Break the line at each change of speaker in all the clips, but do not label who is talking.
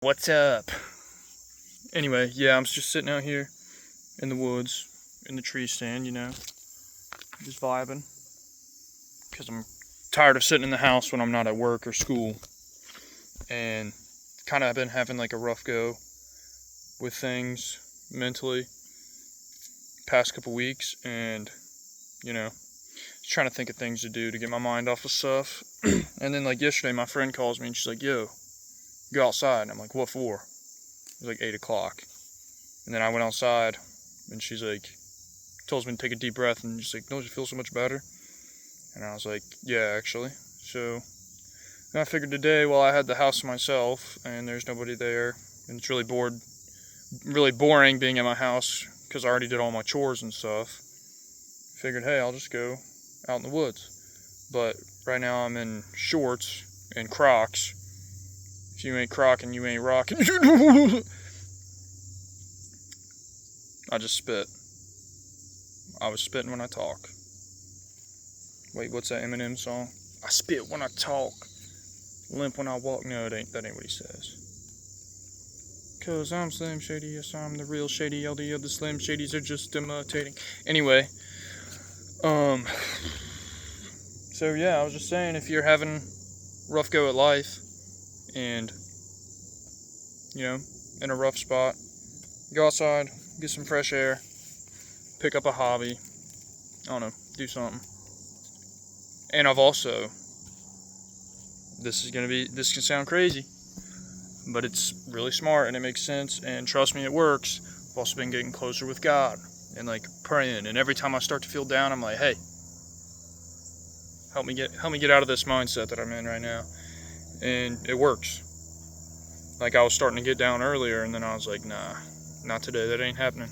What's up? Anyway, yeah, I'm just sitting out here in the woods, in the tree stand, just vibing. Because I'm tired of sitting in the house when I'm not at work or school. And kind of been having like a rough go with things mentally past couple weeks. And, just trying to think of things to do to get my mind off of stuff. And then like yesterday, my friend calls me and she's like, yo, go outside. And I'm like, what for? It was like 8 o'clock. And then I went outside and she's like, tells me to take a deep breath and she's like, don't you feel so much better? And I was like, yeah, actually. So then I figured today, while I had the house to myself and there's nobody there and it's really boring being at my house because I already did all my chores and stuff, figured, hey, I'll just go out in the woods. But right now I'm in shorts and Crocs. If you ain't crocking, you ain't rocking. I just spit. I was spitting when I talk. Wait, what's that Eminem song? I spit when I talk, limp when I walk. No, that ain't what he says. Cause I'm Slim Shady, yes I'm the real Shady. All the other Slim Shadys are just imitating. Anyway, so yeah, I was just saying, if you're having a rough go at life and in a rough spot, go outside, get some fresh air, pick up a hobby, I don't know, do something. And I've also, this can sound crazy, but it's really smart and it makes sense, and trust me, it works. I've also been getting closer with God and like praying, and every time I start to feel down, I'm like, hey, help me get out of this mindset that I'm in right now. And it works. Like, I was starting to get down earlier, and then I was like, nah, not today, that ain't happening.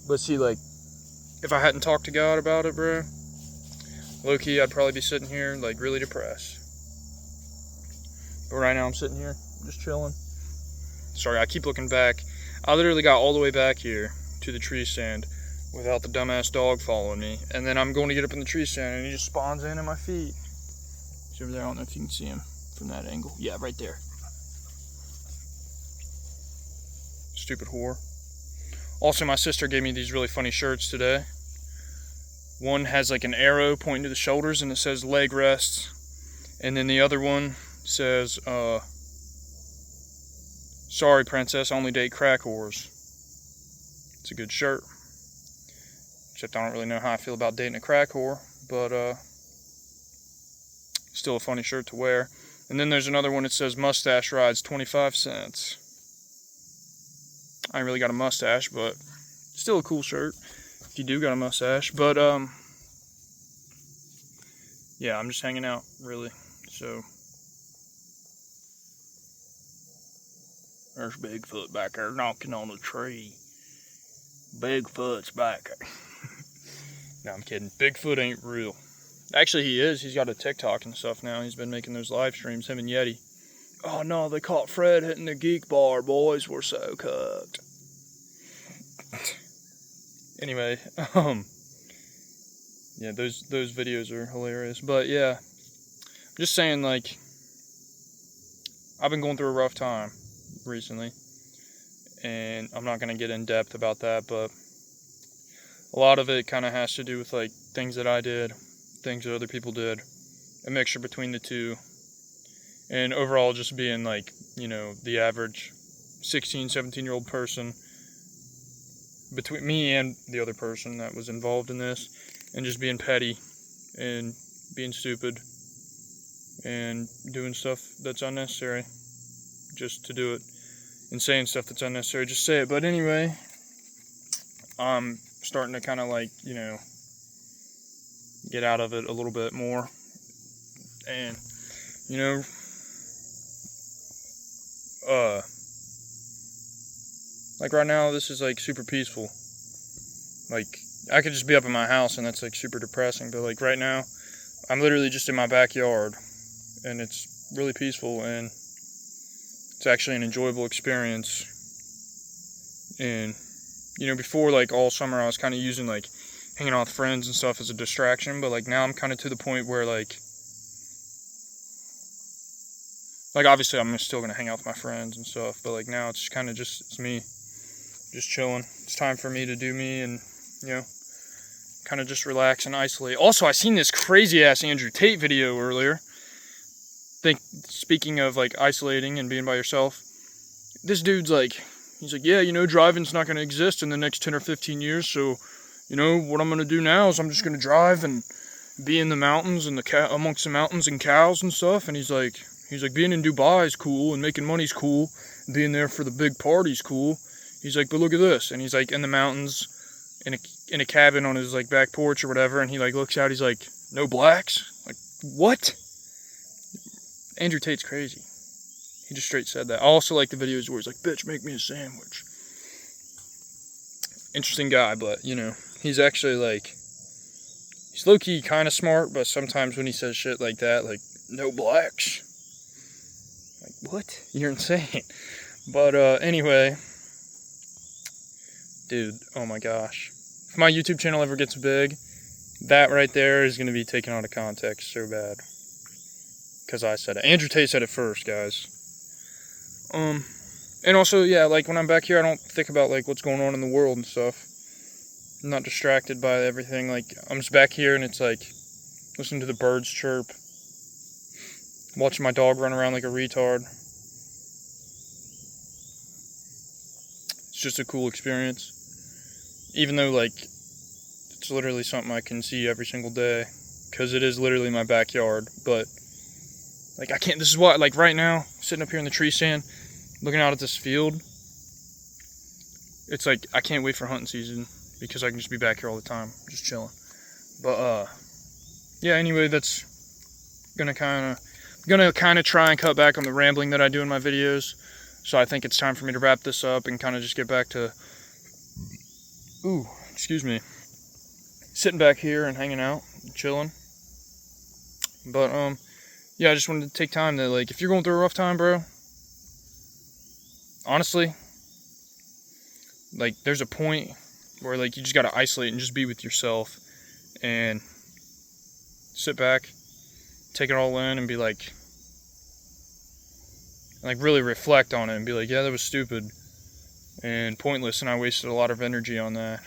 But see, like, if I hadn't talked to God about it, bro, low-key, I'd probably be sitting here, like, really depressed. But right now, I'm sitting here, just chilling. Sorry, I keep looking back. I literally got all the way back here to the tree stand without the dumbass dog following me. And then I'm going to get up in the tree stand, and he just spawns in at my feet. He's over there. I don't know if you can see him from that angle. Yeah, right there. Stupid whore. Also, my sister gave me these really funny shirts today. One has like an arrow pointing to the shoulders and it says leg rests. And then the other one says, sorry princess, I only date crack whores. It's a good shirt. Except I don't really know how I feel about dating a crack whore, but still a funny shirt to wear. And then there's another one that says mustache rides 25 cents. I ain't really got a mustache, but still a cool shirt if you do got a mustache. But yeah, I'm just hanging out, really. So there's Bigfoot back there knocking on the tree. Bigfoot's back there. No, I'm kidding. Bigfoot ain't real. Actually, he is. He's got a TikTok and stuff now. He's been making those live streams, him and Yeti. Oh no, they caught Fred hitting the geek bar, boys. We're so cooked. Anyway, yeah, those videos are hilarious. But yeah, I'm just saying, like, I've been going through a rough time recently, and I'm not gonna get in depth about that, but a lot of it kind of has to do with like things that I did, things that other people did, a mixture between the two, and overall just being like, the average 16, 17-year-old person between me and the other person that was involved in this, and just being petty and being stupid and doing stuff that's unnecessary just to do it, and saying stuff that's unnecessary, just say it. But anyway, I'm starting to kind of like, get out of it a little bit more, and like right now, this is like super peaceful. Like, I could just be up in my house and that's like super depressing, but like right now, I'm literally just in my backyard and it's really peaceful and it's actually an enjoyable experience. And, before, like all summer, I was kind of using like hanging out with friends and stuff as a distraction, but like now I'm kind of to the point where like Like, obviously, I'm still gonna hang out with my friends and stuff, but like now it's kind of just it's me, just chilling. It's time for me to do me and kind of just relax and isolate. Also, I seen this crazy ass Andrew Tate video earlier. Speaking of like isolating and being by yourself, this dude's like, he's like, yeah, driving's not gonna exist in the next 10 or 15 years, so what I'm gonna do now is I'm just gonna drive and be in the mountains and amongst the mountains and cows and stuff. And he's like being in Dubai is cool and making money's cool, being there for the big party's cool. He's like, but look at this. And he's like in the mountains in a cabin on his like back porch or whatever, and he like looks out, he's like, no blacks? Like, what? Andrew Tate's crazy. He just straight said that. I also like the videos where he's like, bitch, make me a sandwich. Interesting guy, but he's actually like, he's low-key kind of smart, but sometimes when he says shit like that, like, no blacks, like, what? You're insane. But anyway, dude, oh my gosh, if my YouTube channel ever gets big, that right there is going to be taken out of context so bad, because I said it. Andrew Tate said it first, guys. And also, yeah, like when I'm back here, I don't think about like what's going on in the world and stuff. I'm not distracted by everything. Like, I'm just back here and it's like listening to the birds chirp, watching my dog run around like a retard. It's just a cool experience. Even though like it's literally something I can see every single day, because it is literally my backyard. But like, I can't, this is what, like right now, sitting up here in the tree stand, looking out at this field, it's like, I can't wait for hunting season, because I can just be back here all the time, just chilling. But, yeah, anyway, that's gonna kind of try and cut back on the rambling that I do in my videos. So I think it's time for me to wrap this up and kind of just get back to, sitting back here and hanging out, and chilling. But, yeah, I just wanted to take time to, like, if you're going through a rough time, bro, honestly, like, there's a point where, like, you just gotta isolate and just be with yourself and sit back, take it all in, and be like really reflect on it and be like, yeah, that was stupid and pointless, and I wasted a lot of energy on that.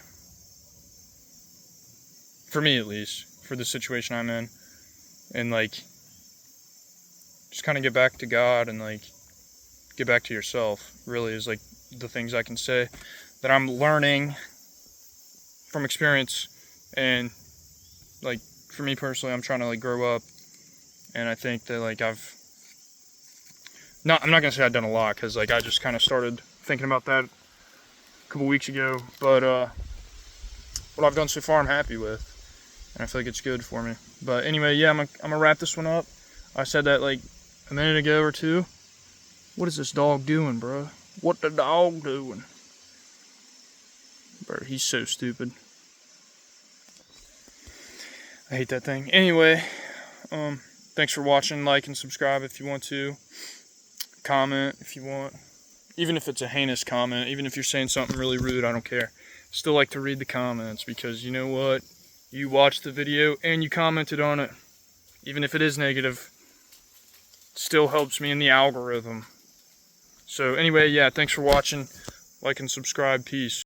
For me, at least, for the situation I'm in. And, like, just kind of get back to God and, like, get back to yourself, really, is, like, the things I can say that I'm learning from experience. And, like, for me personally, I'm trying to, like, grow up. And I think that, like, I'm not going to say I've done a lot, because, like, I just kind of started thinking about that a couple weeks ago. But, what I've done so far, I'm happy with. And I feel like it's good for me. But anyway, yeah, I'm going to wrap this one up. I said that, like, a minute ago or two. What is this dog doing, bro? What the dog doing? Bro, he's so stupid. I hate that thing. Anyway, thanks for watching. Like and subscribe if you want to. Comment if you want. Even if it's a heinous comment, even if you're saying something really rude, I don't care. Still like to read the comments, because you know what? You watched the video and you commented on it. Even if it is negative, it still helps me in the algorithm. So anyway, yeah, thanks for watching. Like and subscribe. Peace.